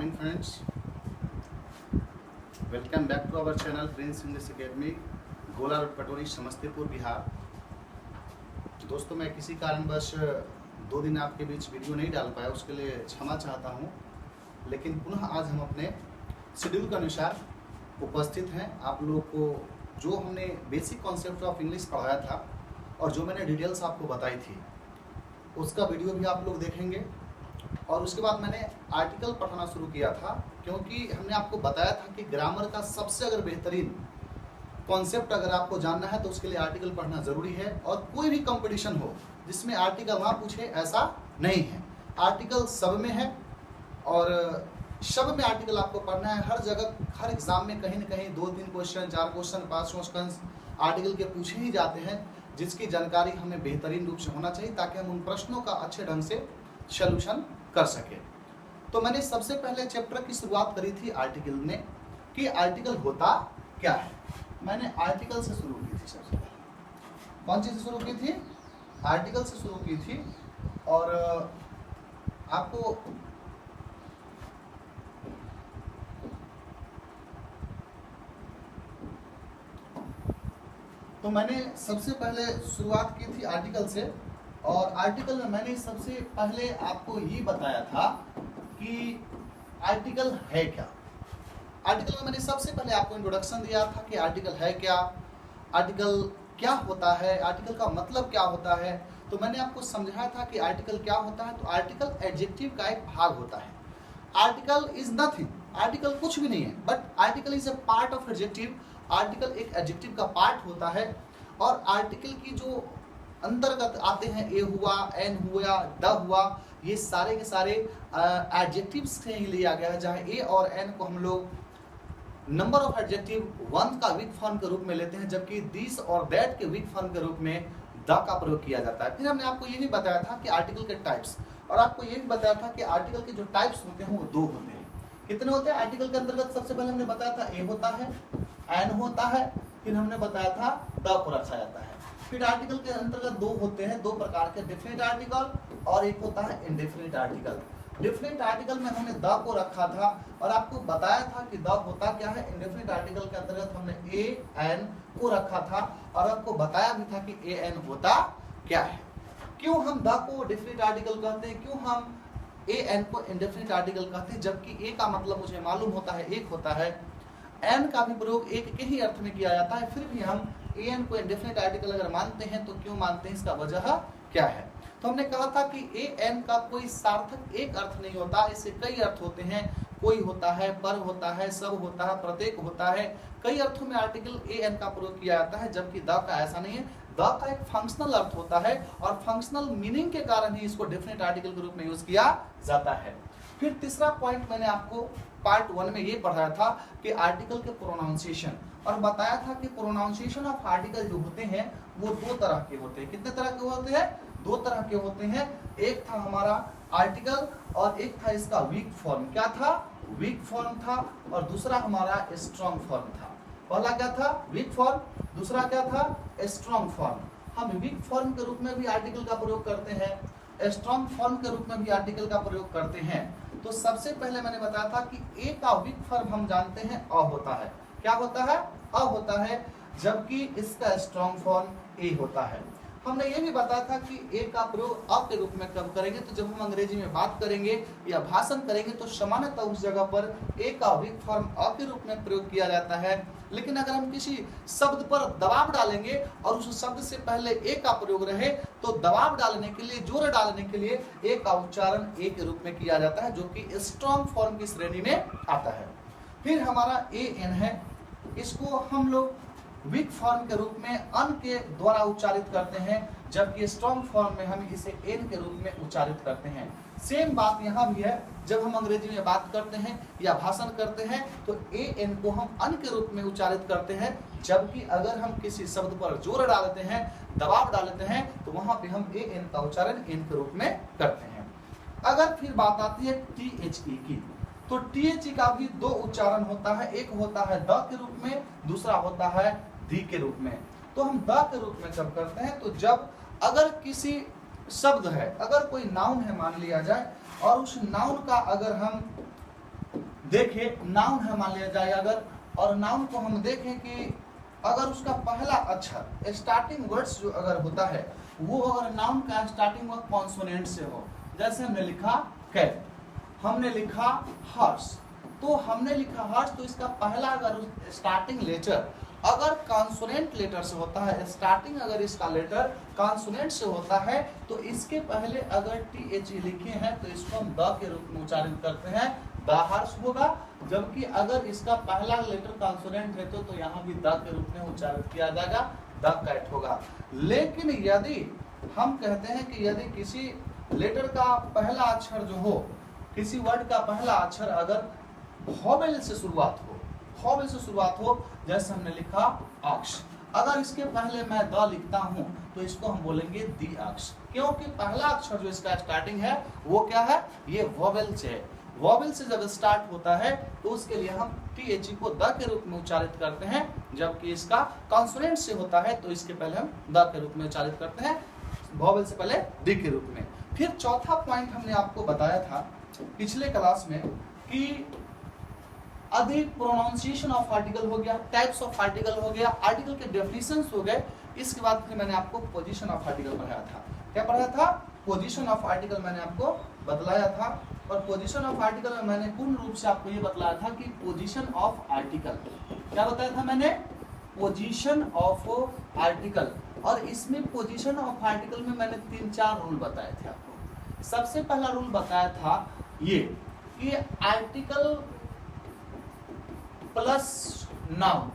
morning friends, welcome back to our channel Prince English academy, गोला road Patori, Samastipur, Bihar. दोस्तों, मैं किसी कारणवश 2 दिन आपके बीच वीडियो नहीं डाल पाया, उसके लिए क्षमा चाहता हूं। लेकिन पुनः आज हम अपने शेड्यूल के अनुसार उपस्थित हैं। आप लोगों को जो हमने बेसिक कॉन्सेप्ट ऑफ इंग्लिश पढ़ाया था और जो मैंने डिटेल्स आपको बताई थी, उसका वीडियो भी आप लोग देखेंगे। और उसके बाद मैंने आर्टिकल पढ़ाना शुरू किया था, क्योंकि हमने आपको बताया था कि ग्रामर का सबसे अगर बेहतरीन कॉन्सेप्ट अगर आपको जानना है तो उसके लिए आर्टिकल पढ़ना ज़रूरी है। और कोई भी कंपटीशन हो जिसमें आर्टिकल ना पूछे, ऐसा नहीं है। आर्टिकल सब में है और सब में आर्टिकल आपको पढ़ना है। हर जगह, हर एग्जाम में कहीं ना कहीं 2-3 क्वेश्चन, 4 क्वेश्चन, 5 क्वेश्चन आर्टिकल के पूछे ही जाते हैं, जिसकी जानकारी हमें बेहतरीन रूप से होना चाहिए ताकि हम उन प्रश्नों का अच्छे ढंग से सॉल्यूशन कर सके। तो मैंने सबसे पहले चैप्टर की शुरुआत करी थी आर्टिकल में, कि आर्टिकल होता क्या है। मैंने आर्टिकल से शुरू की थी। सबसे पहले कौन चीज़ से शुरू की थी? आर्टिकल से शुरू की थी। और आपको तो मैंने सबसे पहले शुरुआत की थी आर्टिकल से। और आर्टिकल में मैंने सबसे पहले आपको ये बताया था कि आर्टिकल है क्या। आर्टिकल में मैंने सबसे पहले आपको इंट्रोडक्शन दिया था कि आर्टिकल है क्या, आर्टिकल क्या होता है, आर्टिकल का मतलब क्या होता है। तो मैंने आपको समझाया था कि आर्टिकल क्या होता है। तो आर्टिकल एडजेक्टिव का एक भाग होता है। आर्टिकल इज नथिंग, आर्टिकल कुछ भी नहीं है, but article is a part of adjective. Article एक एडजेक्टिव का पार्ट होता है। और आर्टिकल की जो अंतर्गत आते हैं, ए हुआ, एन हुआ, द हुआ, ये सारे के सारे एडजेक्टिव्स से ही लिया गया है। जहाँ ए और एन को हम लोग नंबर ऑफ एडजेक्टिव 1 का वीक फॉर्म के रूप में लेते हैं, जबकि दिस और दैट के वीक फॉर्म के रूप में द का प्रयोग किया जाता है। फिर हमने आपको ये भी बताया था कि आर्टिकल के टाइप्स, और आपको ये भी बताया था कि आर्टिकल के जो टाइप्स होते हैं वो 2 होते हैं। कितने होते हैं आर्टिकल के अंतर्गत? सबसे पहले हमने बताया था ए होता है, एन होता है, फिर हमने बताया था द को रखा जाता है। फिर आर्टिकल के अंतर्गत 2 होते हैं, 2 प्रकार के, डेफिनेट आर्टिकल और एक होता है इंडेफिनेट आर्टिकल। डेफिनेट आर्टिकल में हमने द को रखा था और आपको बताया था कि द होता क्या है। इंडेफिनेट आर्टिकल के अंतर्गत हमने ए एन को रखा था और आपको बताया भी था कि ए एन होता क्या है। क्यों हम द को डेफिनेट आर्टिकल कहते हैं, क्यों हम ए एन को इंडेफिनेट आर्टिकल कहते हैं, जबकि ए का मतलब मुझे मालूम होता है, एक होता है। एन का भी प्रयोग एक के ही अर्थ में किया जाता है, फिर भी हम ए एन को इंडेफिनेट आर्टिकल अगर मानते हैं तो क्यों मानते हैं, इसका वजह क्या है। तो हमने कहा था कि ए एन का कोई सार्थक एक अर्थ नहीं होता, इससे कई अर्थ होते हैं। कोई होता है, पर होता है, सब होता है, प्रत्येक होता है। कई अर्थों में आर्टिकल ए एन का प्रयोग किया जाता है, जबकि द का ऐसा नहीं है। द का एक फंक्शनल अर्थ होता है और फंक्शनल मीनिंग के कारण ही इसको डेफिनेट आर्टिकल के रूप में यूज किया जाता है। फिर तीसरा पॉइंट मैंने आपको पार्ट 1 में ये पढ़ाया था कि आर्टिकल के प्रोनाउंसिएशन, और बताया था कि प्रोनाउंसिएशन ऑफ आर्टिकल जो होते हैं वो 2 तरह के होते हैं। कितने तरह के होते हैं? 2 तरह के होते हैं। एक था हमारा आर्टिकल और एक था इसका वीक फॉर्म। क्या था? वीक फॉर्म था। और दूसरा हमारा स्ट्रॉन्ग फॉर्म था। पहला क्या था? Weak form. दूसरा क्या था? Strong form. हम वीक फॉर्म के रूप में भी आर्टिकल का प्रयोग करते हैं, स्ट्रॉन्ग फॉर्म के रूप में भी आर्टिकल का प्रयोग करते हैं। तो सबसे पहले मैंने बताया था कि ए का वीक फॉर्म हम जानते हैं अ होता है। क्या होता है? अ होता है, जबकि इसका स्ट्रॉन्ग फॉर्म ए होता है। हमने ये भी बताया था कि ए का प्रयोग अ के रूप में कब करेंगे, तो जब हम अंग्रेजी में बात करेंगे या भाषण करेंगे तो सामान्यतः उस जगह पर ए का वीक फॉर्म अ के रूप में प्रयोग किया जाता है। लेकिन अगर हम किसी शब्द पर दबाव डालेंगे और उस शब्द से पहले ए का प्रयोग रहे तो दबाव डालने के लिए, जोर डालने के लिए ए का उच्चारण ए के रूप में किया जाता है, जो कि स्ट्रॉन्ग फॉर्म की श्रेणी में आता है। फिर हमारा ए एन है, इसको हम लोग वीक फॉर्म के रूप में अन के द्वारा उच्चारित करते हैं, जबकि स्ट्रॉन्ग फॉर्म में हम इसे एन के रूप में उच्चारित करते हैं। सेम बात यहाँ भी है, जब हम अंग्रेजी में बात करते हैं या भाषण करते हैं तो ए एन को हम अन के रूप में उच्चारित करते हैं, जबकि अगर हम किसी शब्द पर जोर डालते हैं, दबाव डालते हैं, तो वहां पे हम ए एन का उच्चारण एन के रूप में करते हैं। अगर फिर बात आती है टी एच ई की, तो टी एच ई का भी 2 उच्चारण होता है। एक होता है द के रूप में, दूसरा होता है दी के रूप में। तो हम द के रूप में कब करते हैं, तो जब अगर किसी शब्द है, अगर कोई नाउन है मान लिया जाए, और उस नाउन का अगर हम देखिए नाउन है मान लिया जाए अगर, और नाउन को हम देखें कि अगर उसका पहला अक्षर स्टार्टिंग वर्ड्स जो अगर होता है वो अगर नाउन का स्टार्टिंग वर्ड कॉन्सोनेंट से हो, जैसे हमने लिखा कैट, हमने लिखा हॉर्स, तो हमने लिखा हॉर्स तो इसका पहला अगर स्टार्टिंग लेटर अगर कॉन्सोनेंट लेटर से होता है, स्टार्टिंग अगर इसका लेटर कॉन्सोनेंट से होता है तो इसके पहले अगर TH लिखे हैं तो इसको हम द के रूप में उच्चारित करते हैं, द हॉर्स होगा। जबकि अगर इसका पहला लेटर कॉन्सोनेंट है तो यहाँ भी द के रूप में उच्चारित किया जाएगा, द कैट होगा। लेकिन यदि हम कहते हैं कि यदि किसी लेटर का पहला अक्षर जो हो, किसी वर्ड का पहला अक्षर अगर वोवेल से शुरुआत हो, वोवेल से शुरुआत हो, जैसे हमने लिखा अक्ष, अगर इसके पहले मैं द लिखता हूं तो इसको हम बोलेंगे दी अक्ष, क्योंकि पहला अक्षर जो इसका स्टार्टिंग है वो क्या है, ये वोवेल से है। वोवेल से जब स्टार्ट होता है तो उसके लिए हम TH को द के रूप में उच्चारित करते हैं, जबकि इसका कॉन्सोनेंट से होता है तो इसके पहले हम द के रूप में उच्चारित करते हैं, वोवेल से पहले डी के रूप में। फिर चौथा पॉइंट हमने आपको बताया था पिछले क्लास में कि अधिक प्रोनाउंसिएशन ऑफ आर्टिकल हो गया, टाइप्स ऑफ आर्टिकल हो गया, आर्टिकल के डेफिनेशंस हो गए। इसके बाद फिर मैंने आपको पोजीशन ऑफ आर्टिकल पढ़ाया था। क्या पढ़ाया था? पोजीशन ऑफ आर्टिकल मैंने आपको बतलाया था। और पोजीशन ऑफ आर्टिकल में मैंने पूर्ण रूप से आपको ये बतलाया था कि पोजीशन ऑफ आर्टिकल, क्या बताया था मैंने? Position of article. और इसमें पोजीशन ऑफ आर्टिकल में मैंने 3-4 रूल बताए थे आपको। सबसे पहला रूल बताया था ये कि आर्टिकल प्लस नाउन,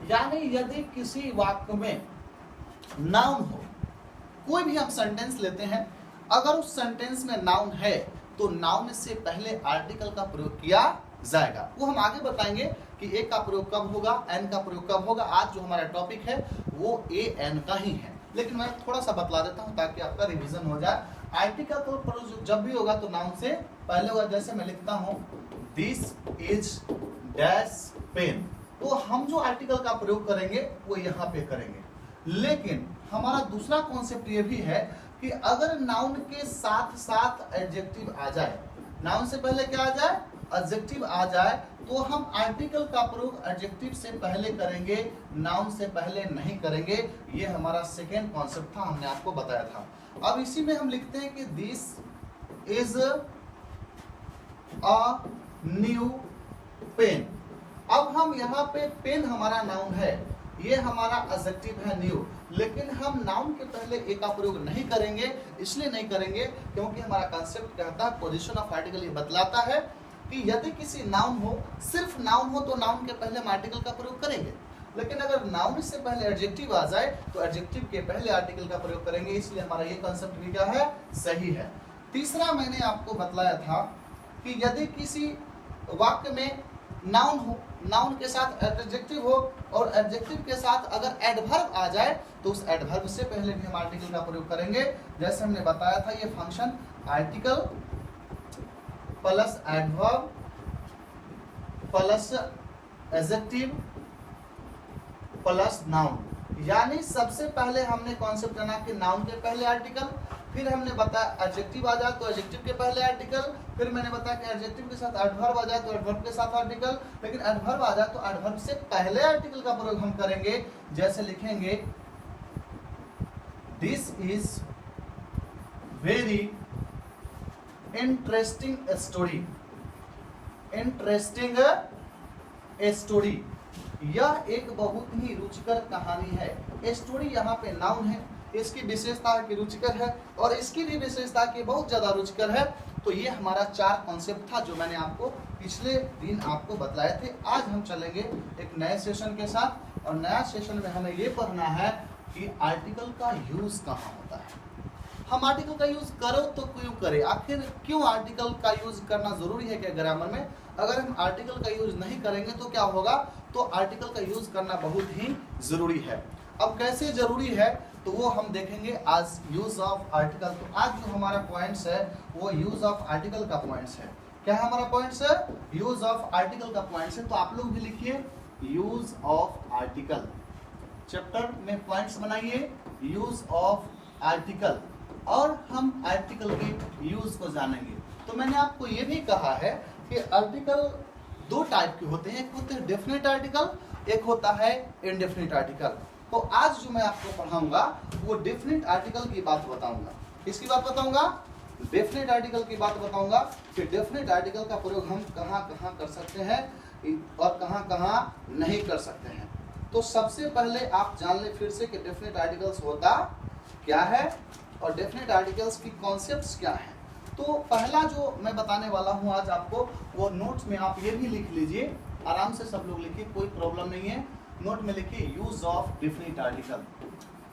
यानी यदि किसी वाक्य में नाउन हो, कोई भी हम सेंटेंस लेते हैं, अगर उस सेंटेंस में नाउन है तो नाउन से पहले आर्टिकल का प्रयोग किया जाएगा। वो हम आगे बताएंगे कि ए का प्रयोग कब होगा, एन का प्रयोग कब होगा। आज जो हमारा टॉपिक है वो ए एन का ही है, लेकिन मैं थोड़ा सा बतला देता हूं ताकि आपका रिवीजन हो जाए। आर्टिकल का प्रयोग जब भी होगा तो नाउन से पहले होगा। जैसे मैं लिखता हूं दिस इज डैश पेन, तो हम जो आर्टिकल का प्रयोग करेंगे वो यहाँ पे करेंगे। लेकिन हमारा दूसरा कॉन्सेप्ट ये भी है कि अगर नाउन के साथ साथ एडजेक्टिव आ जाए, नाउन से पहले क्या आ जाए, एडजेक्टिव आ जाए, तो हम आर्टिकल का प्रयोग एडजेक्टिव से पहले करेंगे, नाउन से पहले नहीं करेंगे। ये हमारा सेकेंड कॉन्सेप्ट था, हमने आपको बताया था। अब इसी में हम लिखते हैं कि this is a new pen. अब हम यहाँ पे पेन हमारा नाउन है, ये हमारा एडजेक्टिव है न्यू, लेकिन हम नाउन के पहले ए का प्रयोग नहीं करेंगे। इसलिए नहीं करेंगे क्योंकि हमारा कॉन्सेप्ट कहता है, पोजीशन ऑफ आर्टिकल ये बतलाता है कि यदि किसी नाउन हो, सिर्फ नाउन हो, तो नाउन के पहले हम आर्टिकल का प्रयोग करेंगे। लेकिन अगर नाउन से पहले एडजेक्टिव आ जाए तो एडजेक्टिव के पहले आर्टिकल का प्रयोग करेंगे। इसलिए हमारा ये कॉन्सेप्ट भी क्या है, सही है। तीसरा मैंने आपको बतलाया था कि यदि किसी वाक्य में नाउन हो, नाउन के साथ एडजेक्टिव हो, और एडजेक्टिव के साथ अगर एडवर्ब आ जाए तो उस एडवर्ब से पहले भी हम आर्टिकल का प्रयोग करेंगे। जैसे हमने बताया था ये function article plus adverb plus adjective plus noun, यानी सबसे पहले हमने कॉन्सेप्ट जाना कि नाउन के पहले आर्टिकल, फिर हमने बताया एडजेक्टिव आ जाए तो एडजेक्टिव के पहले आर्टिकल, फिर मैंने बताया कि एडजेक्टिव के साथ एडवर्ब आ जाए तो एडवर्ब के साथ आर्टिकल, लेकिन एडवर्ब आ जाए तो एडवर्ब से पहले आर्टिकल का प्रयोग हम करेंगे। जैसे लिखेंगे this is very interesting story. Interesting story, यह एक बहुत ही रुचिकर कहानी है। स्टोरी यहाँ पे नाउन है, इसकी विशेषता है कि रुचिकर है, और इसकी भी विशेषता कि बहुत ज्यादा रुचिकर है। तो ये हमारा 4 कॉन्सेप्ट था जो मैंने आपको पिछले दिन आपको बतलाए थे। आज हम चलेंगे एक नए सेशन के साथ, और नया सेशन में हमें ये पढ़ना है कि आर्टिकल का यूज कहाँ होता है। हम आर्टिकल का यूज करो तो क्यों करें, आखिर क्यों आर्टिकल का यूज करना जरूरी है क्या ग्रामर में। अगर हम आर्टिकल का यूज नहीं करेंगे तो क्या होगा, तो आर्टिकल का यूज करना बहुत ही जरूरी है। अब कैसे जरूरी है तो वो हम देखेंगे आज यूज ऑफ आर्टिकल। तो आज जो हमारा पॉइंट्स है वो यूज ऑफ आर्टिकल का पॉइंट्स है। क्या है हमारा पॉइंट्स है, यूज ऑफ आर्टिकल का पॉइंट्स है। तो आप लोग भी लिखिए यूज ऑफ आर्टिकल, चैप्टर में पॉइंट्स बनाइए यूज ऑफ आर्टिकल, और हम आर्टिकल के यूज को जानेंगे। तो मैंने आपको ये भी कहा है कि आर्टिकल दो टाइप के होते हैं, एक होते हैं डेफिनेट आर्टिकल, एक होता है इनडेफिनेट आर्टिकल। तो आज जो मैं आपको पढ़ाऊंगा वो डेफिनेट आर्टिकल की बात बताऊंगा। किसकी बात बताऊंगा? डेफिनेट आर्टिकल की बात बताऊंगा कि डेफिनेट आर्टिकल का प्रयोग हम कहाँ कहाँ कर सकते हैं और कहाँ कहाँ नहीं कर सकते हैं। तो सबसे पहले आप जान ले फिर से कि डेफिनेट आर्टिकल्स होता क्या है और डेफिनेट आर्टिकल्स की कॉन्सेप्ट्स क्या हैं। तो पहला जो मैं बताने वाला हूं आज आपको, वो नोट्स में आप ये भी लिख लीजिए, आराम से सब लोग लिखिए, कोई प्रॉब्लम नहीं है। नोट में लिखिए use of definite article,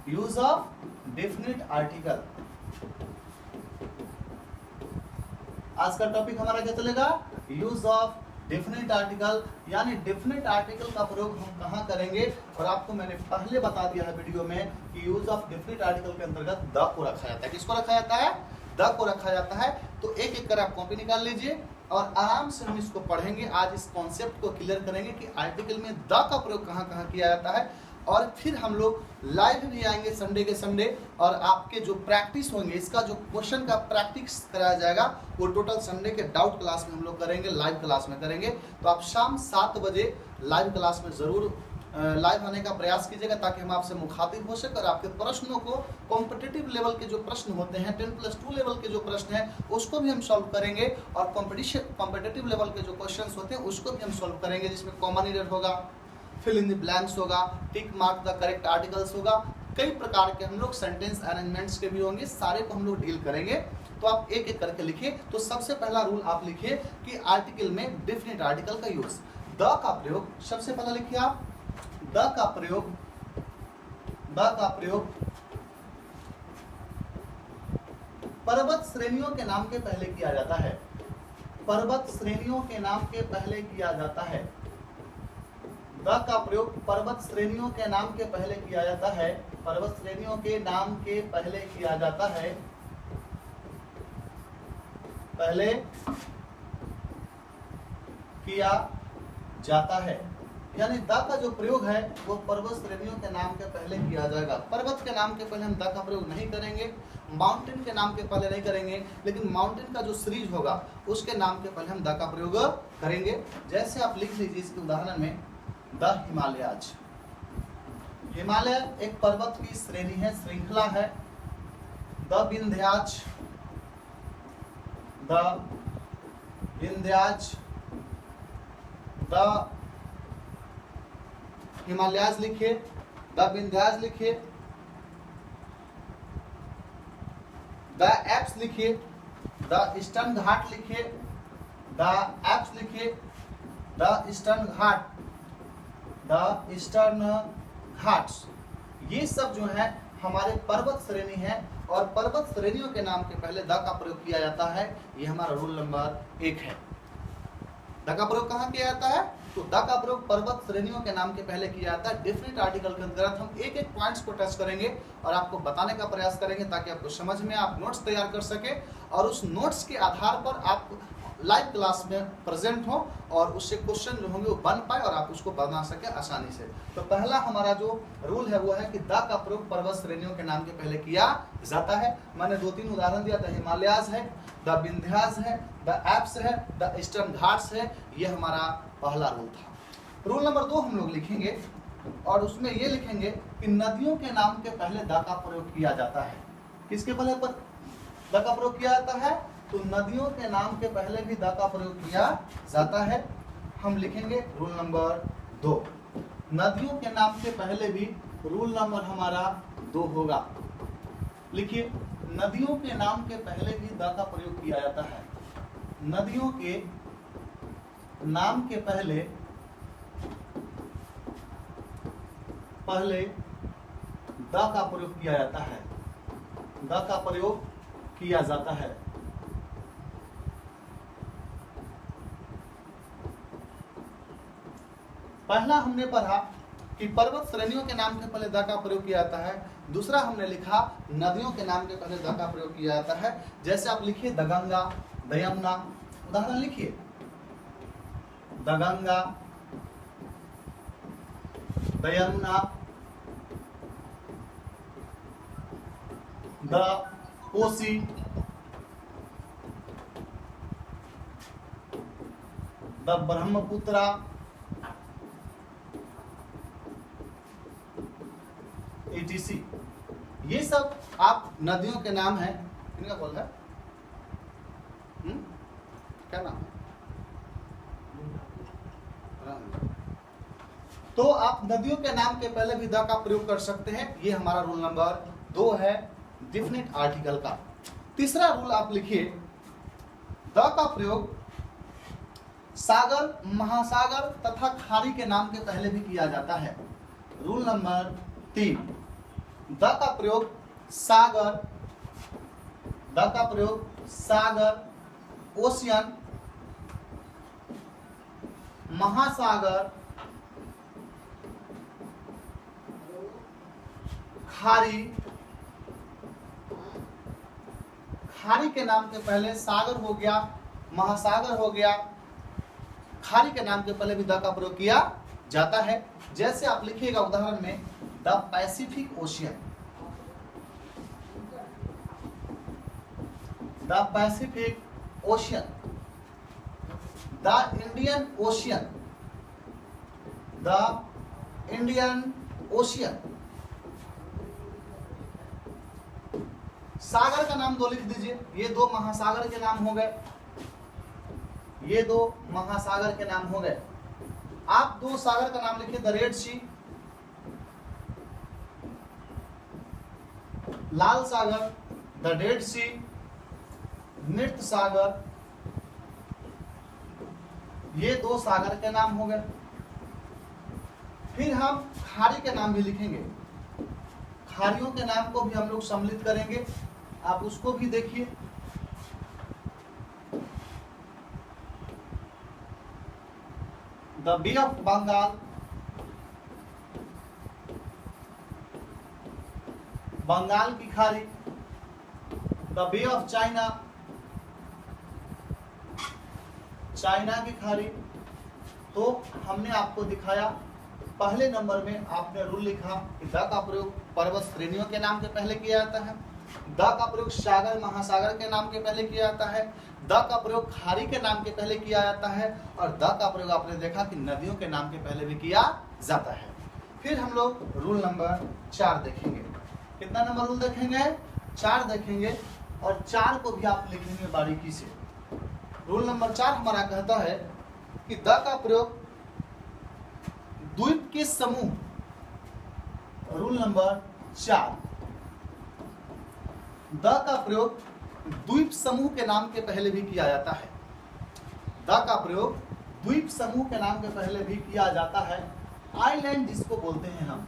use of definite article. आज का टॉपिक हमारा क्या चलेगा? यूज ऑफ डेफिनेट आर्टिकल, यानी डेफिनेट आर्टिकल का प्रयोग हम कहाँ करेंगे। और आपको मैंने पहले बता दिया है वीडियो में कि यूज ऑफ डेफिनेट आर्टिकल के अंतर्गत द को रखा जाता है। किसको रखा जाता है? द को रखा जाता है। तो एक एक कर आप कॉपी निकाल लीजिए और आराम से हम इसको पढ़ेंगे। आज इस कॉन्सेप्ट को क्लियर करेंगे कि आर्टिकल में द का प्रयोग कहाँ कहाँ किया जाता है। और फिर हम लोग लाइव भी आएंगे संडे के संडे, और आपके जो प्रैक्टिस होंगे, इसका जो क्वेश्चन का प्रैक्टिस कराया जाएगा वो टोटल संडे के डाउट क्लास में हम लोग करेंगे, लाइव क्लास में करेंगे। तो आप शाम 7 बजे लाइव क्लास में जरूर लाइव आने का प्रयास कीजिएगा, ताकि हम आपसे मुखातिब हो सके और आपके प्रश्नों को, कॉम्पिटिटिव लेवल के जो प्रश्न होते हैं, 10+2 लेवल के जो प्रश्न हैं उसको भी हम सॉल्व करेंगे, और कॉम्पिटिटिव लेवल के जो क्वेश्चंस होते हैं उसको भी हम सॉल्व करेंगे, जिसमें कॉमन एरर होगा, फिल इन द ब्लैंक्स होगा, tick mark the correct articles होगा, कई प्रकार के हम लोग सेंटेंस अरेंजमेंट्स के भी होंगे, सारे को हम लोग डील करेंगे। तो आप एक एक करके लिखिए। तो सबसे पहला रूल आप लिखिए कि आर्टिकल में डेफिनेट आर्टिकल का यूज, द का प्रयोग। सबसे पहला लिखिए आप, द का प्रयोग, द का प्रयोग पर्वत श्रेणियों के नाम के पहले किया जाता है। पर्वत श्रेणियों के नाम के पहले किया जाता है। द का प्रयोग पर्वत श्रेणियों के नाम के पहले किया जाता है। पर्वत श्रेणियों के नाम के पहले किया जाता है, पहले किया जाता है। यानी द का जो प्रयोग है वो पर्वत श्रेणियों के नाम के पहले किया जाएगा। पर्वत के नाम के पहले हम द का प्रयोग नहीं करेंगे, माउंटेन के नाम के पहले नहीं करेंगे, लेकिन माउंटेन का जो सीरीज होगा उसके नाम के पहले हम द का प्रयोग करेंगे। जैसे आप लिख लीजिए इसके उदाहरण में, द हिमालयाज। हिमालय एक पर्वत की श्रेणी है, श्रृंखला है। The Vindhyas, the Vindhyas, the Himalayas लिखिए, द विंध्याज लिखिए, द एप्स लिखिए, द ईस्टर्न घाट लिखिए, द एप्स लिखिए, the eastern Ghat, the eastern Ghats. ये सब जो है हमारे पर्वत श्रेणी है, और पर्वत श्रेणियों के नाम के पहले द का प्रयोग किया जाता है। ये हमारा रूल नंबर 1 है। द का प्रयोग कहाँ किया जाता है? तो द का प्रयोग पर्वत श्रेणियों के नाम के पहले किया जाता है। डेफिनेट आर्टिकल के अंतर्गत हम एक एक पॉइंट्स को टच करेंगे और आपको बताने का प्रयास करेंगे, ताकि आपको समझ में, आप नोट्स तैयार कर सके और उस नोट्स के आधार पर आप लाइव क्लास में प्रेजेंट हो और उससे क्वेश्चन जो होंगे वो बन पाए और आप उसको बना सके आसानी से। तो पहला हमारा जो रूल है वो है कि द का प्रयोग पर्वत श्रेणियों के नाम के पहले किया जाता है। मैंने 2-3 उदाहरण दिया था, हिमालयाज है, द विंध्याज है, द एप्स है, द ईस्टर्न घाट्स है। ये हमारा पहला रूल था। रूल नंबर 2 हम लोग लिखेंगे और उसमें ये लिखेंगे कि नदियों के नाम के पहले द का प्रयोग किया जाता है। किसके पहले पर द का प्रयोग किया जाता है? तो नदियों के नाम के पहले भी द का प्रयोग किया जाता है। हम लिखेंगे रूल नंबर 2, नदियों के नाम के पहले भी, रूल नंबर हमारा 2 होगा। लिखिए, नदियों के नाम के पहले भी द का प्रयोग किया जाता है। नदियों के नाम के पहले द का प्रयोग किया जाता है, द का प्रयोग किया जाता है। पहला हमने पढ़ा कि पर्वत श्रेणियों के नाम के पहले द का प्रयोग किया जाता है। दूसरा हमने लिखा नदियों के नाम के पहले द का प्रयोग किया जाता है। जैसे आप लिखिए द गंगा, द यमुना। उदाहरण लिखिए, the Ganga, the Yamuna, the Kosi, the Brahmaputra, etc। ये सब आप नदियों के नाम हैं। इनका बोल है क्या नाम है? तो आप नदियों के नाम के पहले भी द का प्रयोग कर सकते हैं। ये हमारा रूल नंबर 2 है डिफिनिट आर्टिकल का। तीसरा रूल आप लिखिए, द का प्रयोग सागर, महासागर तथा खाड़ी के नाम के पहले भी किया जाता है। रूल नंबर 3, द का प्रयोग सागर, द का प्रयोग सागर, ओशियन, महासागर, खाड़ी, खाड़ी के नाम के पहले सागर हो गया, महासागर हो गया, खाड़ी के नाम के पहले भी द का प्रयोग किया जाता है। जैसे आप लिखिएगा उदाहरण में, the Pacific Ocean, the Pacific Ocean, the Indian Ocean, the Indian Ocean. सागर का नाम 2 लिख दीजिए, ये 2 महासागर के नाम हो गए, ये 2 महासागर के नाम हो गए। आप 2 सागर का नाम लिखिए, द रेड सी, लाल सागर, द डेड सी, मृत सागर, ये 2 सागर के नाम हो गए। फिर हम खाड़ी के नाम भी लिखेंगे, खाड़ियों के नाम को भी हम लोग सम्मिलित करेंगे, आप उसको भी देखिए। The bay of Bengal, Bengal की खाड़ी, the bay of China, China की खाड़ी। तो हमने आपको दिखाया, पहले नंबर में आपने रूल लिखा कि द का प्रयोग पर्वत श्रेणियों के नाम के पहले किया जाता है, द का प्रयोग सागर महासागर के नाम के पहले किया जाता है, द का प्रयोग खाड़ी के नाम के पहले किया जाता है, और द का प्रयोग आपने देखा कि नदियों के नाम के पहले भी किया जाता है। फिर हम लोग रूल नंबर 4 देखेंगे। कितना नंबर रूल देखेंगे? 4 देखेंगे, और 4 को भी आप लिखेंगे बारीकी से। रूल नंबर 4 हमारा कहता है कि द का प्रयोग द्वीप के समूह, रूल नंबर 4, द का प्रयोग द्वीप समूह के नाम के पहले भी किया जाता है। द का प्रयोग द्वीप समूह के नाम के पहले भी किया जाता है। आइलैंड जिसको बोलते हैं हम,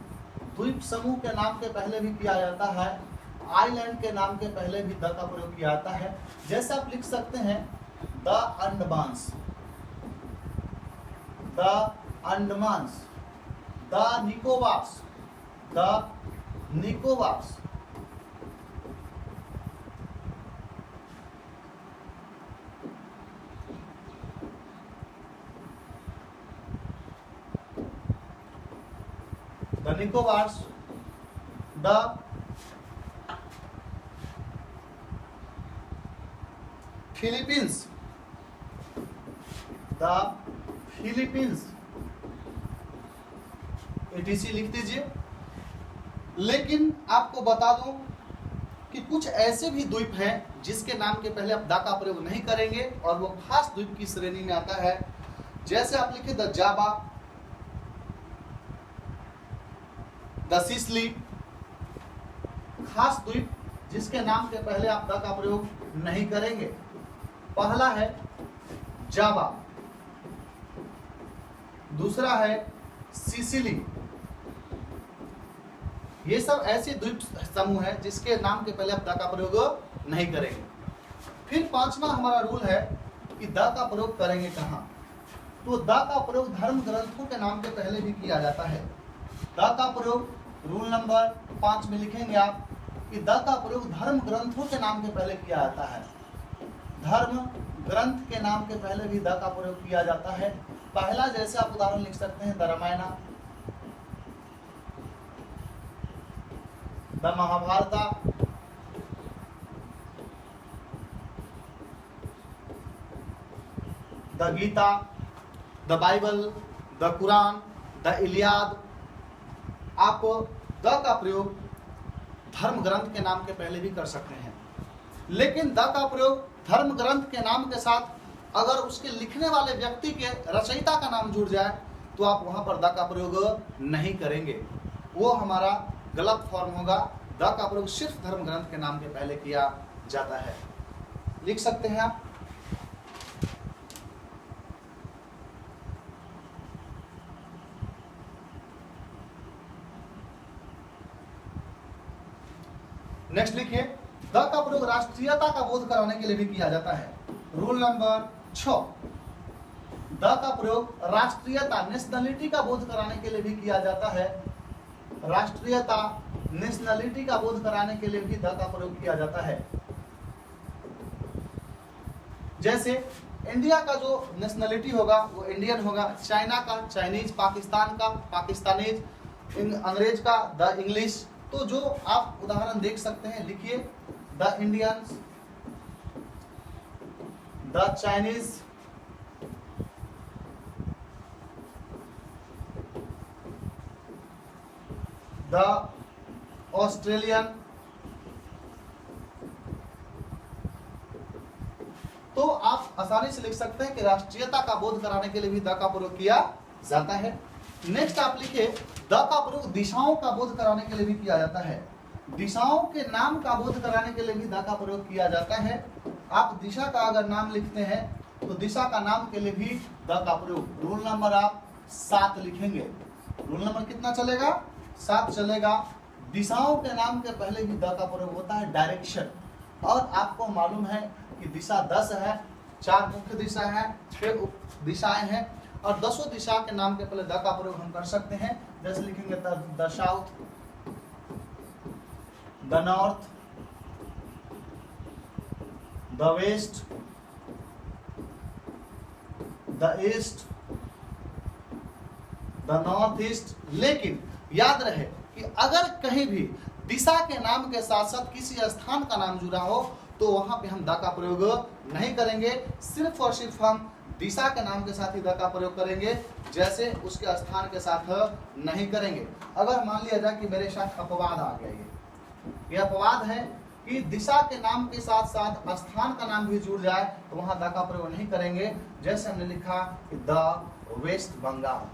द्वीप समूह के नाम के पहले भी किया जाता है, आइलैंड के नाम के पहले भी द का प्रयोग किया जाता है। जैसे आप लिख सकते हैं the Andamans, the Andamans, the Nicobars, the Nicobars. The Nicobars, the Philippines, the Philippines, etc लिख दीजिए। लेकिन आपको बता दूं कि कुछ ऐसे भी द्वीप हैं जिसके नाम के पहले आप द का प्रयोग नहीं करेंगे, और वो खास द्वीप की श्रेणी में आता है। जैसे आप लिखे द जावा, द सिसिली, खास द्वीप जिसके नाम के पहले आप द का प्रयोग नहीं करेंगे। पहला है जावा, दूसरा है सिसिली। ये सब ऐसे द्वीप समूह है जिसके नाम के पहले आप द का प्रयोग नहीं करेंगे। फिर 5वां हमारा रूल है कि द का प्रयोग करेंगे कहाँ। तो द का प्रयोग धर्म ग्रंथों के नाम के पहले भी किया जाता है। द का प्रयोग रूल नंबर 5 में लिखेंगे आप कि द का प्रयोग धर्म ग्रंथों के नाम के पहले किया जाता है। धर्म ग्रंथ के नाम के पहले भी द का प्रयोग किया जाता है। पहला जैसे आप उदाहरण लिख सकते हैं the Ramayana, the Mahabharata, the Gita, the Bible, the Quran, the Iliad. आप द का प्रयोग धर्म ग्रंथ के नाम के पहले भी कर सकते हैं, लेकिन द का प्रयोग धर्म ग्रंथ के नाम के साथ अगर उसके लिखने वाले व्यक्ति के रचयिता का नाम जुड़ जाए तो आप वहां पर द का प्रयोग नहीं करेंगे, वो हमारा गलत फॉर्म होगा। द का प्रयोग सिर्फ धर्म ग्रंथ के नाम के पहले किया जाता है। लिख सकते हैं आप। नेक्स्ट लिखिए, द का प्रयोग राष्ट्रीयता का बोध कराने के लिए भी किया जाता है। रूल नंबर 6, द का प्रयोग राष्ट्रीयता नेशनलिटी का बोध कराने के लिए भी किया जाता है। राष्ट्रीयता नेशनलिटी का बोध कराने के लिए भी द का प्रयोग किया जाता है। जैसे इंडिया का जो नेशनलिटी होगा वो इंडियन होगा, चाइना का चाइनीज, पाकिस्तान का पाकिस्तानीज, अंग्रेज का द इंग्लिश। तो जो आप उदाहरण देख सकते हैं, लिखिए the Indians, the Chinese, the Australian. तो आप आसानी से लिख सकते हैं कि राष्ट्रीयता का बोध कराने के लिए भी द का प्रयोग किया जाता है। नेक्स्ट आप लिखिए, द का प्रयोग दिशाओं का बोध कराने के लिए भी किया जाता है। दिशाओं के नाम का बोध कराने के लिए भी द का प्रयोग किया जाता है। आप दिशा का अगर नाम लिखते हैं तो दिशा का नाम के लिए भी द का प्रयोग। रूल नंबर आप 7 लिखेंगे। रूल नंबर कितना चलेगा? 7 चलेगा। दिशाओं के नाम के पहले भी द का प्रयोग होता है, डायरेक्शन। और आपको मालूम है कि दिशा 10 है, 4 मुख्य दिशा है, 6 उप दिशाएं हैं, और 10 दिशा के नाम के पहले द का प्रयोग हम कर सकते हैं। जैसे लिखेंगे the south, the north, the west, the east, the north east. लेकिन याद रहे कि अगर कहीं भी दिशा के नाम के साथ साथ किसी स्थान का नाम जुड़ा हो तो वहां पे हम द का प्रयोग नहीं करेंगे, सिर्फ और सिर्फ हम दिशा के नाम के साथ ही द का प्रयोग करेंगे, जैसे उसके स्थान के साथ नहीं करेंगे। अगर मान लिया जाए कि मेरे साथ अपवाद आ गया, ये अपवाद है कि दिशा के नाम के साथ साथ स्थान का नाम भी जुड़ जाए तो वहां द का प्रयोग नहीं करेंगे। जैसे हमने लिखा कि द वेस्ट बंगाल,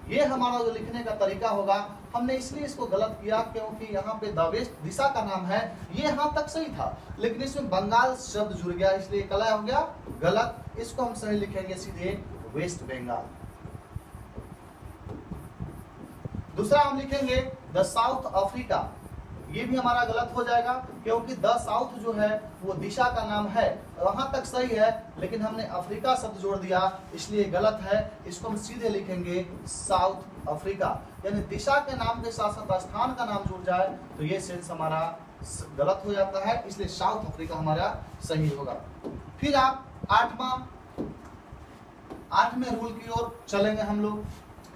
ये हमारा जो लिखने का तरीका होगा, हमने इसलिए इसको गलत किया क्योंकि यहाँ पे द वेस्ट दिशा का नाम है, ये यहाँ तक सही था, लेकिन इसमें बंगाल शब्द जुड़ गया, इसलिए क्या हो गया? गलत। इसको हम सही लिखेंगे सीधे वेस्ट बंगाल। दूसरा हम लिखेंगे द साउथ अफ्रीका, ये भी हमारा गलत हो जाएगा क्योंकि द साउथ जो है वो दिशा का नाम है, वहां तक सही है, लेकिन हमने अफ्रीका शब्द जोड़ दिया इसलिए गलत है। इसको हम सीधे लिखेंगे साउथ अफ्रीका। यानी दिशा के नाम के साथ साथ स्थान का नाम जुड़ जाए तो ये सेंस हमारा गलत हो जाता है, इसलिए साउथ अफ्रीका हमारा सही होगा। फिर आप 8वें रूल की ओर चलेंगे हम लोग।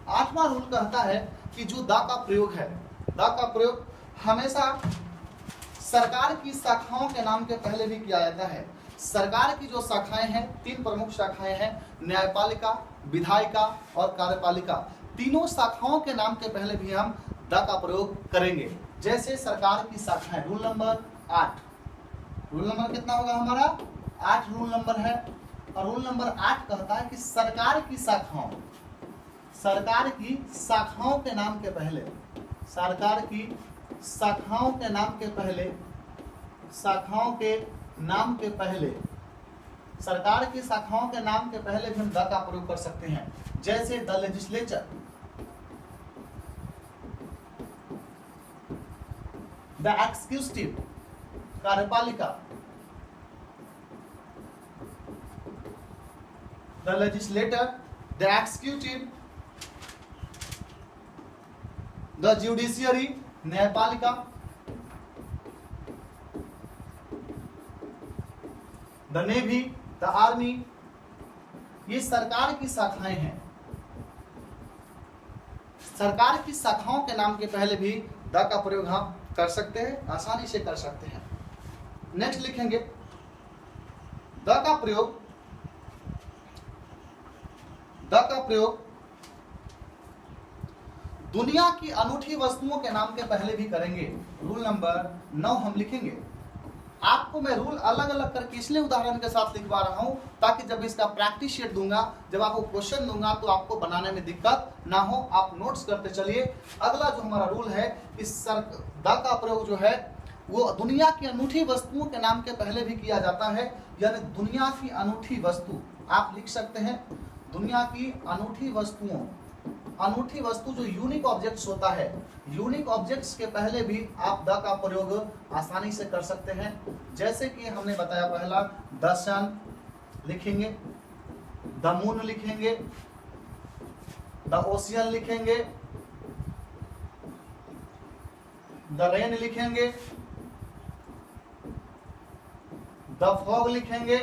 8वां रूल कहता है कि जो द का प्रयोग है, द का प्रयोग हमेशा सरकार की शाखाओं के नाम के पहले भी किया जाता है। सरकार की जो शाखाएं हैं, 3 प्रमुख शाखाएं हैं, न्यायपालिका, विधायिका और कार्यपालिका। तीनों शाखाओं के नाम के पहले भी हम द का प्रयोग करेंगे। जैसे सरकार की शाखाएं, रूल नंबर 8, रूल नंबर कितना होगा हमारा? 8 रूल नंबर है। और रूल नंबर 8 कहता है कि सरकार की शाखाओं, सरकार की शाखाओं के नाम के पहले, सरकार की शाखाओं के नाम के पहले, शाखाओं के नाम के पहले, सरकार की शाखाओं के नाम के पहले भी हम द का प्रयोग कर सकते हैं। जैसे द लेजिस्लेचर, द एक्सिक्यूटिव कार्यपालिका, the legislator, the executive, the judiciary न्यायपालिका, द नेवी, द आर्मी, ये सरकार की शाखाएं हैं। सरकार की शाखाओं के नाम के पहले भी द का प्रयोग हम कर सकते हैं, आसानी से कर सकते हैं। नेक्स्ट लिखेंगे द का प्रयोग द का प्रयोग दुनिया की अनूठी वस्तुओं के नाम के पहले भी करेंगे। रूल नंबर 9 हम लिखेंगे। आपको मैं रूल अलग अलग करके इसलिए उदाहरण के साथ लिखवा रहा हूं ताकि जब इसका प्रैक्टिस शीट दूंगा, जब आपको क्वेश्चन दूंगा तो आपको बनाने में दिक्कत ना हो, आप नोट्स करते चलिए। अगला जो हमारा रूल है, इस द का प्रयोग जो है वो दुनिया की अनूठी वस्तुओं के नाम के पहले भी किया जाता है। यानी दुनिया की अनूठी वस्तु आप लिख सकते हैं, दुनिया की अनूठी वस्तुओं, अनूठी वस्तु जो यूनिक ऑब्जेक्ट्स होता है, यूनिक ऑब्जेक्ट्स के पहले भी आप द का प्रयोग आसानी से कर सकते हैं। जैसे कि हमने बताया, पहला द सन लिखेंगे, द मून लिखेंगे, द ओशियन लिखेंगे, द रेन लिखेंगे, द फॉग लिखेंगे,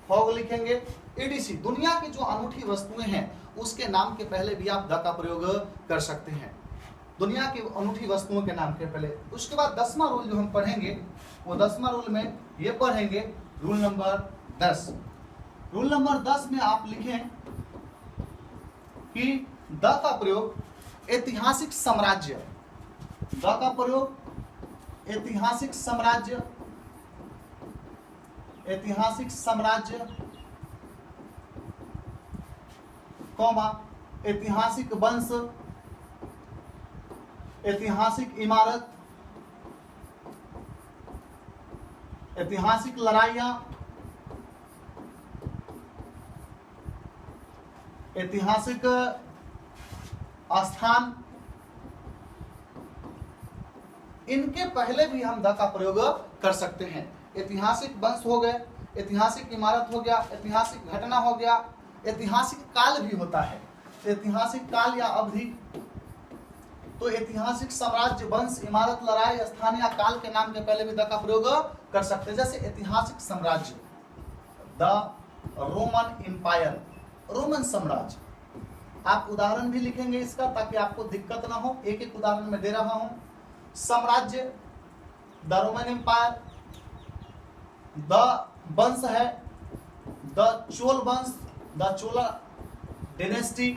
फॉग लिखेंगे, एडीसी। दुनिया की जो अनूठी वस्तुएं हैं उसके नाम के पहले भी आप द का प्रयोग कर सकते हैं, दुनिया की अनूठी वस्तुओं के नाम के पहले। उसके बाद 10वां रूल जो हम पढ़ेंगे वो 10वां रूल में ये पढ़ेंगे, रूल नंबर 10। रूल नंबर 10 में आप लिखें कि द का प्रयोग ऐतिहासिक साम्राज्य, द का प्रयोग ऐतिहासिक साम्राज्य, ऐतिहासिक साम्राज्य, कौमा ऐतिहासिक वंश, ऐतिहासिक इमारत, ऐतिहासिक लड़ाइयां, ऐतिहासिक स्थान, इनके पहले भी हम द का प्रयोग कर सकते हैं। ऐतिहासिक वंश हो गए, ऐतिहासिक इमारत हो गया, ऐतिहासिक घटना हो गया, ऐतिहासिक काल भी होता है, ऐतिहासिक काल या अवधि। तो ऐतिहासिक साम्राज्य, वंश, इमारत, लड़ाई, स्थान या काल के नाम के पहले भी द का प्रयोग कर सकते हैं। जैसे ऐतिहासिक साम्राज्य, द रोमन एम्पायर, रोमन साम्राज्य। आप उदाहरण भी लिखेंगे इसका ताकि आपको दिक्कत ना हो, एक एक उदाहरण में दे रहा हूं। साम्राज्य द रोमन एम्पायर, द वंश है द चोल वंश, द चोला डायनेस्टी,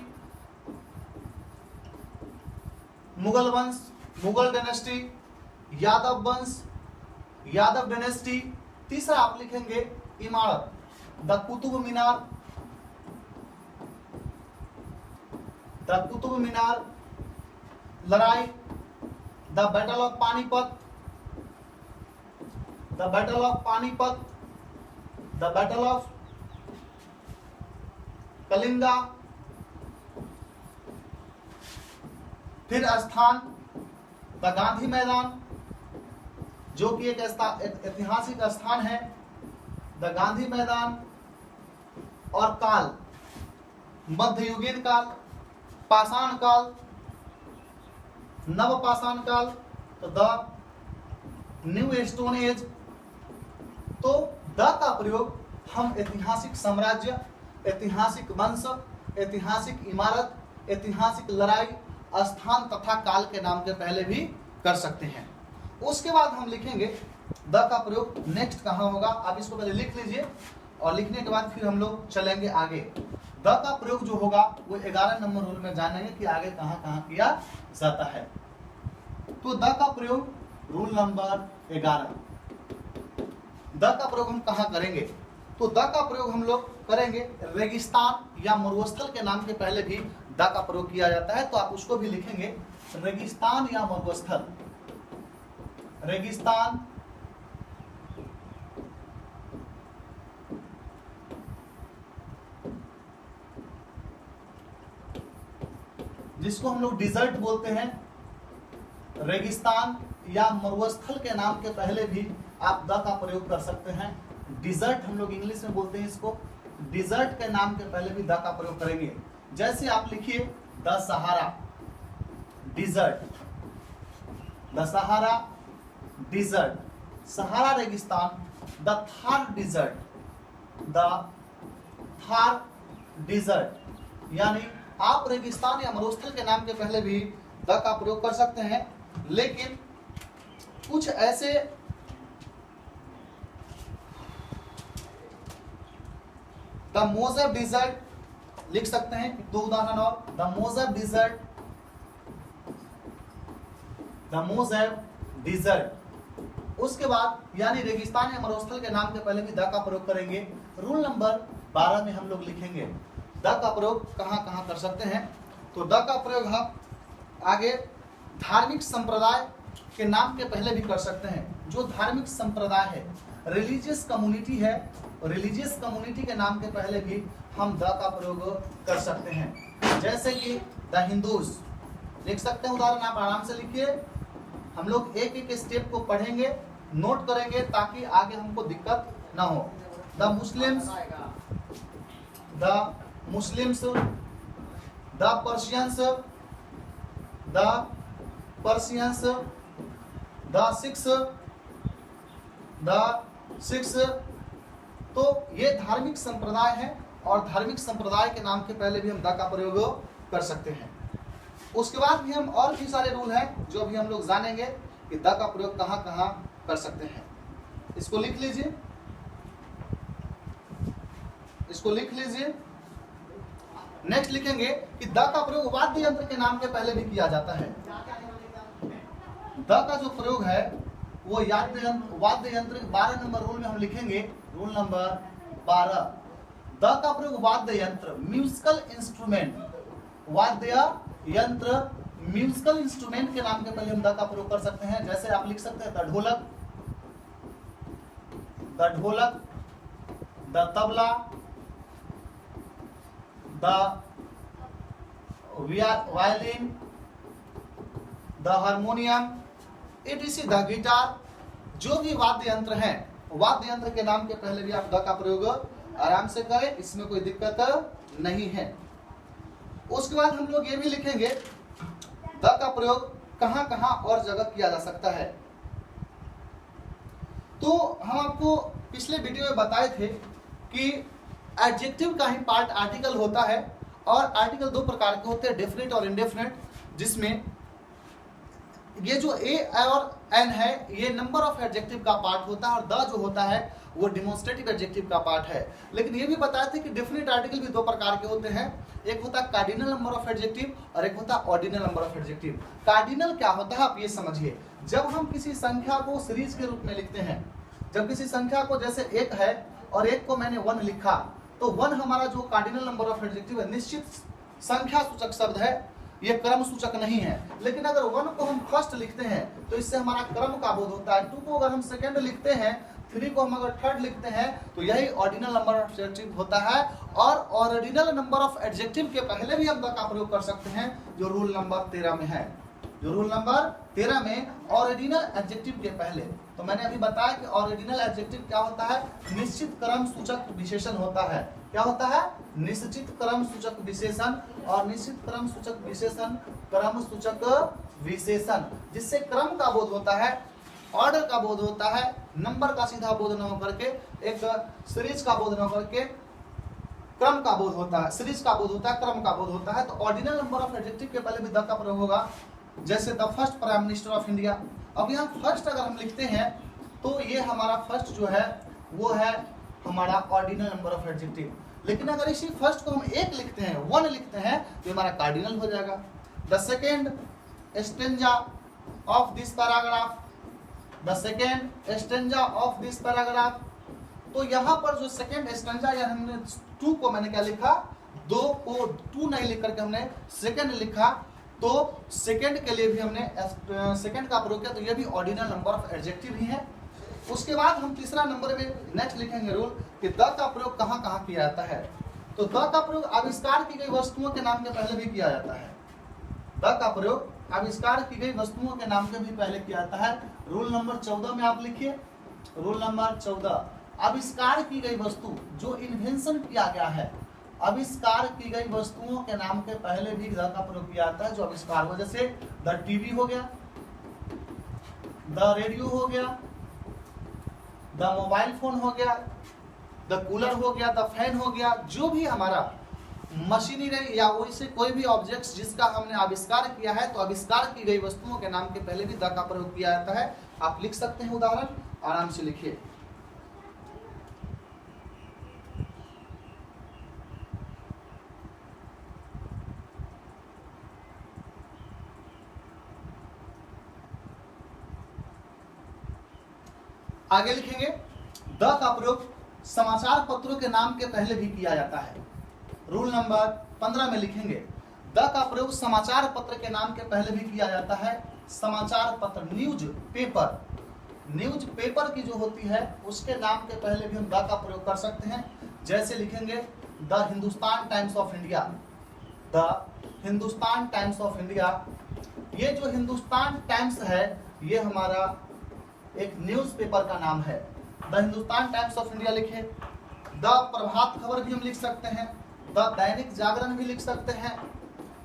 मुगल वंश, मुगल डायनेस्टी, यादव वंश, यादव डायनेस्टी। तीसरा आप लिखेंगे इमारत, द कुतुब मीनार, द कुतुब मीनार। लड़ाई, the battle of Panipat, the battle of Panipat, the battle of Kalinga. फिर स्थान, द गांधी मैदान, जो कि एक ऐतिहासिक स्थान है, द गांधी मैदान। और काल, मध्ययुगीन काल, पाषाण काल, नवपाषाण काल, तो द न्यू स्टोन एज। तो द का प्रयोग हम ऐतिहासिक साम्राज्य, ऐतिहासिक वंश, ऐतिहासिक इमारत, ऐतिहासिक लड़ाई, स्थान तथा काल के नाम के पहले भी कर सकते हैं। उसके बाद हम लिखेंगे द का प्रयोग नेक्स्ट कहां होगा। आप इसको पहले लिख लीजिए और लिखने के बाद फिर हम लोग चलेंगे आगे। द का प्रयोग जो होगा वो 11 नंबर रूल में जानेंगे कि आगे कहां कहां किया जाता है। तो द का प्रयोग रूल नंबर 11, द का प्रयोग हम कहां करेंगे। तो द का प्रयोग हम लोग करेंगे रेगिस्तान या मरुस्थल के नाम के पहले भी द का प्रयोग किया जाता है। तो आप उसको भी लिखेंगे रेगिस्तान या मरुस्थल, रेगिस्तान, जिसको हम लोग डिजर्ट बोलते हैं। रेगिस्तान या मरुस्थल के नाम के पहले भी आप द का प्रयोग कर सकते हैं। डिजर्ट हम लोग इंग्लिश में बोलते हैं इसको, डिजर्ट के नाम के पहले भी द का प्रयोग करेंगे। जैसे आप लिखिए the Sahara desert, the Sahara desert, Sahara रेगिस्तान, the Thar desert, the Thar desert. यानी आप रेगिस्तान या मरुस्थल के नाम के पहले भी द का प्रयोग कर सकते हैं। लेकिन कुछ ऐसे द मोजेब डिजर्ट लिख सकते हैं, दो उदाहरण और, द मोजेब डिजर्ट, द मोजेब डिजर्ट। उसके बाद यानी रेगिस्तान या मरुस्थल के नाम के पहले भी द का प्रयोग करेंगे। रूल नंबर 12 में हम लोग लिखेंगे द का प्रयोग कहां कहां कर सकते हैं। तो द का प्रयोग हम आगे धार्मिक संप्रदाय के नाम के पहले भी कर सकते हैं। जो धार्मिक संप्रदाय है, रिलीजियस कम्युनिटी है, रिलीजियस कम्युनिटी के नाम के पहले भी हम द का प्रयोग कर सकते हैं। जैसे कि द हिंदूज लिख सकते हैं, उदाहरण आप आराम से लिखिए। हम लोग एक एक स्टेप को पढ़ेंगे, नोट करेंगे ताकि आगे हमको दिक्कत ना हो। The Muslims, the Muslims, the Persians, the Persians, the six, the six. तो ये धार्मिक संप्रदाय है और धार्मिक संप्रदाय के नाम के पहले भी हम द का प्रयोग कर सकते हैं। उसके बाद भी हम और भी सारे रूल हैं जो अभी हम लोग जानेंगे कि द का प्रयोग कहां कहां कर सकते हैं। इसको लिख लीजिए, इसको लिख लीजिए। नेक्स्ट लिखेंगे कि द का प्रयोग वाद्य यंत्र के नाम के पहले भी किया जाता है। द का जो प्रयोग है वो वाद्य यंत्र 12 नंबर रूल में हम लिखेंगे, रूल नंबर 12। द का प्रयोग वाद्य यंत्र, म्यूजिकल इंस्ट्रूमेंट, वाद्य यंत्र म्यूजिकल इंस्ट्रूमेंट के नाम के पहले हम द का प्रयोग कर सकते हैं। जैसे आप लिख सकते हैं द ढोलक, द ढोलक, the tabla, the violin, the harmonium, etc the guitar. जो भी वाद्य यंत्र हैं, वाद्य यंत्र के नाम के पहले भी आप द का प्रयोग आराम से करें, इसमें कोई दिक्कत नहीं है। उसके बाद हम लोग ये भी लिखेंगे द का प्रयोग कहां कहां और जगह किया जा सकता है। तो हम आपको पिछले वीडियो में बताए थे कि एडजेक्टिव का ही पार्ट आर्टिकल होता है और आर्टिकल दो प्रकार के होते हैं, डेफिनेट और इनडेफिनेट, जिसमें ये जो ए और एन है ये नंबर ऑफ एडजेक्टिव का पार्ट होता है और द जो होता है वो डिमोन्स्ट्रेटिव एडजेक्टिव का पार्ट है। लेकिन ये भी बताया था कि डेफिनेट आर्टिकल भी दो प्रकार के होते हैं, एक होता है कार्डिनल नंबर ऑफ एडजेक्टिव और एक होता है ordinal number of adjective. Cardinal क्या होता है आप ये समझिए, जब हम किसी संख्या को सीरीज के रूप में लिखते हैं, जब किसी संख्या को जैसे 1 है और 1 को मैंने 1 लिखा, तो 1 हमारा जो कार्डिनल नंबर ऑफ एडजेक्टिव है, निश्चित संख्या सूचक शब्द है, ये क्रम सूचक नहीं है। लेकिन अगर 1 को हम फर्स्ट लिखते हैं तो इससे हमारा क्रम का बोध होता है। 2 को अगर हम सेकंड लिखते हैं, 3 को हम अगर थर्ड लिखते हैं, तो यही ऑर्डिनल नंबर ऑफ एडजेक्टिव होता है। और ऑर्डिनल नंबर ऑफ एडजेक्टिव के पहले भी हम द का प्रयोग कर सकते हैं, जो रूल नंबर 13 में है, जो रूल नंबर 13 में ऑर्डिनल एडजेक्टिव के पहले। तो मैंने अभी बताया कि ऑर्डिनल एडजेक्टिव क्या होता है, निश्चित क्रम सूचक विशेषण होता है। क्या होता है, निश्चित क्रम सूचक विशेषण, और निश्चित क्रम सूचक विशेषण क्रम सूचक विशेषण, जिससे क्रम का बोध होता है, ऑर्डर का बोध होता है, नंबर का सीधा बोध न होकर के एक सीरीज का बोध न होकर के क्रम का बोध होता है, सीरीज का बोध होता है, क्रम का बोध होता है। तो ऑर्डिनल नंबर ऑफ एडजेक्टिव के पहले भी द का प्रयोग होगा, जैसे the first prime minister of India. अब यहाँ फर्स्ट अगर हम लिखते हैं तो ये हमारा फर्स्ट जो है वो है हमारा ऑर्डिनल नंबर ऑफ एडजेक्टिव। लेकिन अगर इसी फर्स्ट को हम 1 लिखते हैं, 1 लिखते हैं, तो हमारा कार्डिनल हो जाएगा। The second stanza of this paragraph, the second stanza of this paragraph. तो यहाँ पर जो सेकेंड स्टेंजा या हमने 2 को मैंने क्या लिखा, 2 को 2 नहीं लिख करके हमने सेकेंड लिखा, तो सेकेंड के लिए भी हमने सेकेंड का प्रयोग किया, तो ये भी ऑर्डिनल नंबर ऑफ एडजेक्टिव ही है। उसके बाद हम तीसरा नंबर में नेक्स्ट लिखेंगे रूल कि द का प्रयोग कहां कहां किया जाता है। तो द का प्रयोग आविष्कार की गई वस्तुओं के नाम के पहले भी किया जाता है। द का प्रयोग आविष्कार की गई वस्तुओं के नाम के भी पहले किया जाता है। रूल नंबर 14 में आप लिखिए, रूल नंबर 14, आविष्कार की गई वस्तु, जो इन्वेंशन किया गया है, आविष्कार की गई वस्तुओं के नाम के पहले भी द का प्रयोग किया जाता है, जो आविष्कार हो। जैसे द टीवी हो गया, द रेडियो हो गया, द मोबाइल फोन हो गया, द कूलर हो गया, द फैन हो गया, जो भी हमारा मशीनरी या वैसे कोई भी ऑब्जेक्ट्स जिसका हमने आविष्कार किया है, तो आविष्कार की गई वस्तुओं के नाम के पहले भी द का प्रयोग किया जाता है। आप लिख सकते हैं, उदाहरण आराम से लिखिए। आगे लिखेंगे द का प्रयोग समाचार पत्रों के नाम के पहले भी किया जाता है। रूल नंबर 15 में लिखेंगे द का प्रयोग समाचार पत्र के नाम के पहले भी किया जाता है। समाचार पत्र न्यूज पेपर की जो होती है उसके नाम के पहले भी हम द का प्रयोग कर सकते हैं। जैसे लिखेंगे the Hindustan times of India, the Hindustan times of India. ये जो हिंदुस्तान टाइम्स है ये हमारा एक न्यूज पेपर का नाम है। The Hindustan times of India लिखे। द प्रभात खबर भी हम लिख सकते हैं, द दैनिक जागरण भी लिख सकते हैं।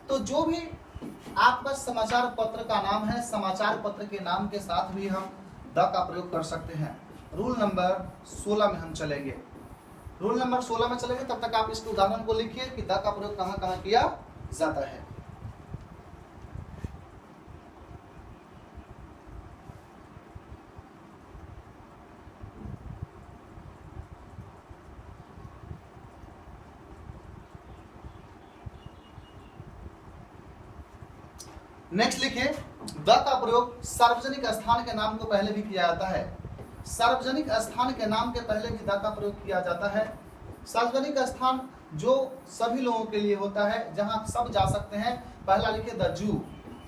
तो जो भी आपका समाचार पत्र का नाम है, समाचार पत्र के नाम के साथ भी हम द का प्रयोग कर सकते हैं। रूल नंबर 16 में हम चलेंगे। रूल नंबर 16 में चलेंगे, तब तक आप इसके उदाहरण को लिखिए कि द का प्रयोग कहां कहां किया जाता है। नेक्स्ट लिखिए द का प्रयोग सार्वजनिक स्थान के नाम को पहले भी किया जाता है। सार्वजनिक स्थान के नाम के पहले भी द का प्रयोग किया जाता है। सार्वजनिक स्थान जो सभी लोगों के लिए होता है, जहां सब जा सकते हैं। पहला लिखिए द जू।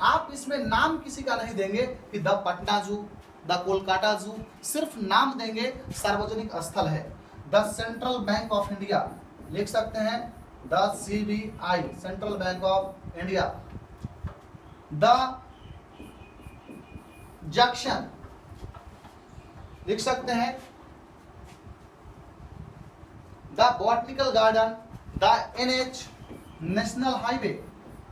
आप इसमें नाम किसी का नहीं देंगे कि द पटना जू, द कोलकाता जू, सिर्फ नाम देंगे। सार्वजनिक स्थल है। The central bank of India लिख सकते हैं, the CBI central bank of India. The junction लिख सकते हैं, the botanical garden, the NH national highway,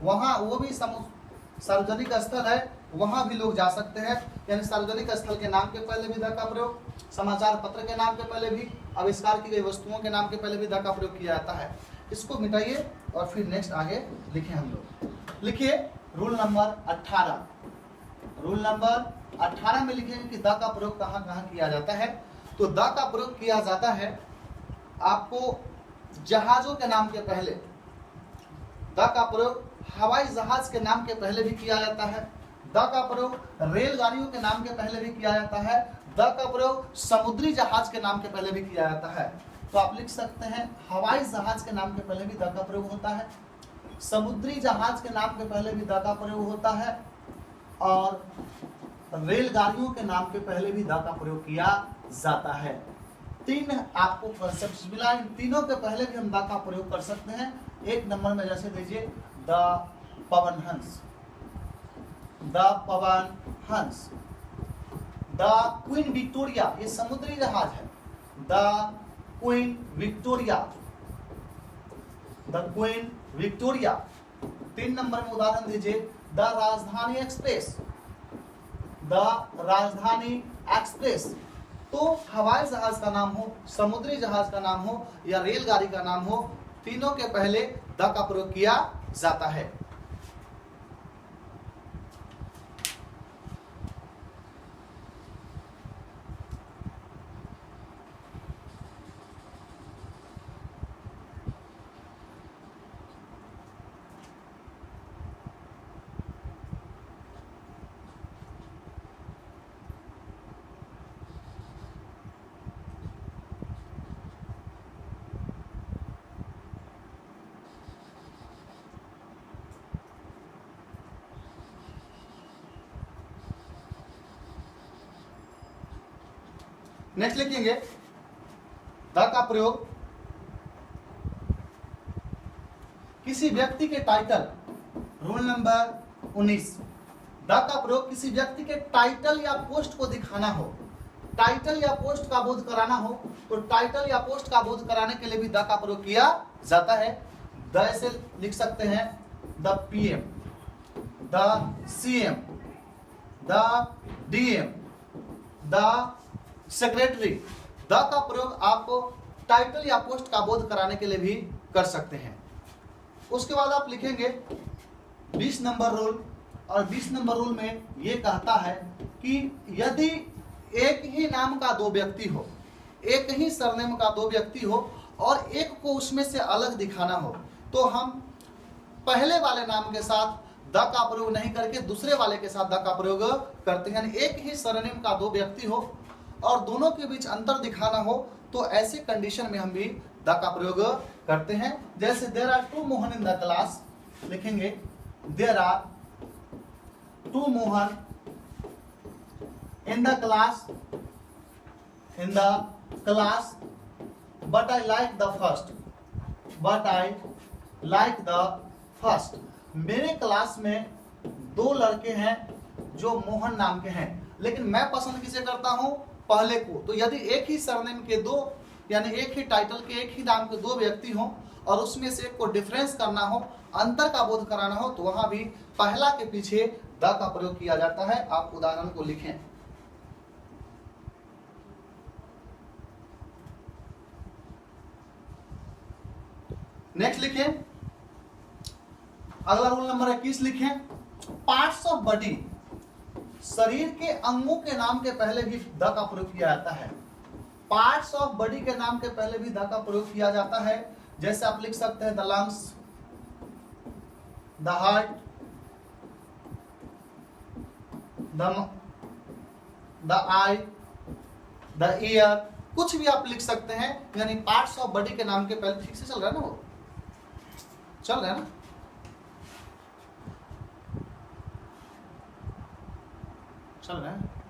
वहां वो भी सार्वजनिक स्थल है, वहां भी लोग जा सकते हैं। यानी सार्वजनिक स्थल के नाम के पहले भी द का प्रयोग, समाचार पत्र के नाम के पहले भी, आविष्कार की गई वस्तुओं के नाम के पहले भी द का प्रयोग किया जाता है। इसको मिटाइए और फिर नेक्स्ट आगे लिखें हम लोग। लिखिए रूल नंबर 18। रूल नंबर 18 में लिखेंगे कि द का प्रयोग कहां कहां किया जाता है। तो द का प्रयोग किया जाता है आपको जहाजों के नाम के पहले। द का प्रयोग हवाई जहाज के नाम के पहले भी किया जाता है। द का प्रयोग रेलगाड़ियों के नाम के पहले भी किया जाता है। द का प्रयोग समुद्री जहाज के नाम के पहले भी किया जाता है। तो आप लिख सकते हैं हवाई जहाज के नाम के पहले भी द का प्रयोग होता है, समुद्री जहाज के नाम के पहले भी द का प्रयोग होता है, और रेलगाड़ियों के नाम के पहले भी द का प्रयोग किया जाता है। 3 आपको कॉन्सेप्ट मिला, इन तीनों के पहले भी हम द का प्रयोग कर सकते हैं। 1 नंबर में जैसे दीजिए the Pawan Hans, the Pawan Hans. The queen Victoria, ये समुद्री जहाज है, the queen Victoria, the queen Victoria. 3 number में उदाहरण दीजिए द राजधानी एक्सप्रेस, द राजधानी एक्सप्रेस। तो हवाई जहाज का नाम हो, समुद्री जहाज का नाम हो या रेलगाड़ी का नाम हो, तीनों के पहले द का प्रयोग किया जाता है। नेक्स्ट लिखेंगे द का प्रयोग किसी व्यक्ति के टाइटल। रूल नंबर 19, द का प्रयोग किसी व्यक्ति के टाइटल या पोस्ट को दिखाना हो, टाइटल या पोस्ट का बोध कराना हो, तो टाइटल या पोस्ट का बोध कराने के लिए भी द का प्रयोग किया जाता है। द से लिख सकते हैं the PM, the CM, the DM, the secretary. The का प्रयोग आपको टाइटल या पोस्ट का बोध कराने के लिए भी कर सकते हैं। उसके बाद आप लिखेंगे 20 नंबर रूल, और 20 नंबर रूल में ये कहता है कि यदि एक ही नाम का 2 व्यक्ति हो, एक ही सरनेम का 2 व्यक्ति हो और एक को उसमें से अलग दिखाना हो, तो हम पहले वाले नाम के साथ द का प्रयोग नहीं करके दूसरे वाले के साथ द का प्रयोग करते हैं। एक ही सरनेम का 2 व्यक्ति हो और दोनों के बीच अंतर दिखाना हो तो ऐसे कंडीशन में हम भी द का प्रयोग करते हैं। जैसे there are two Mohan in the class, लिखेंगे there are two Mohan in the class, but I like the first, मेरे क्लास में दो लड़के हैं जो मोहन नाम के हैं, लेकिन मैं पसंद किसे करता हूं, पहले को। तो यदि एक ही सरनेम के दो, यानी एक ही टाइटल के एक ही नाम के दो व्यक्ति हों और उसमें से एक को डिफरेंस करना हो, अंतर का बोध कराना हो, तो वहां भी पहला के पीछे द का प्रयोग किया जाता है। आप उदाहरण को लिखें। नेक्स्ट लिखें, अगला रूल नंबर 21 लिखें, पार्ट्स ऑफ बॉडी, शरीर के अंगों के नाम के पहले भी द का प्रयोग किया जाता है। पार्ट्स ऑफ बॉडी के नाम के पहले भी द का प्रयोग किया जाता है। जैसे आप लिख सकते हैं the lungs, the heart, the I, the year, कुछ भी आप लिख सकते हैं। यानी पार्ट्स ऑफ बॉडी के नाम के पहले, ठीक से चल रहा है ना, वो चल रहा है ना, चल रहा है।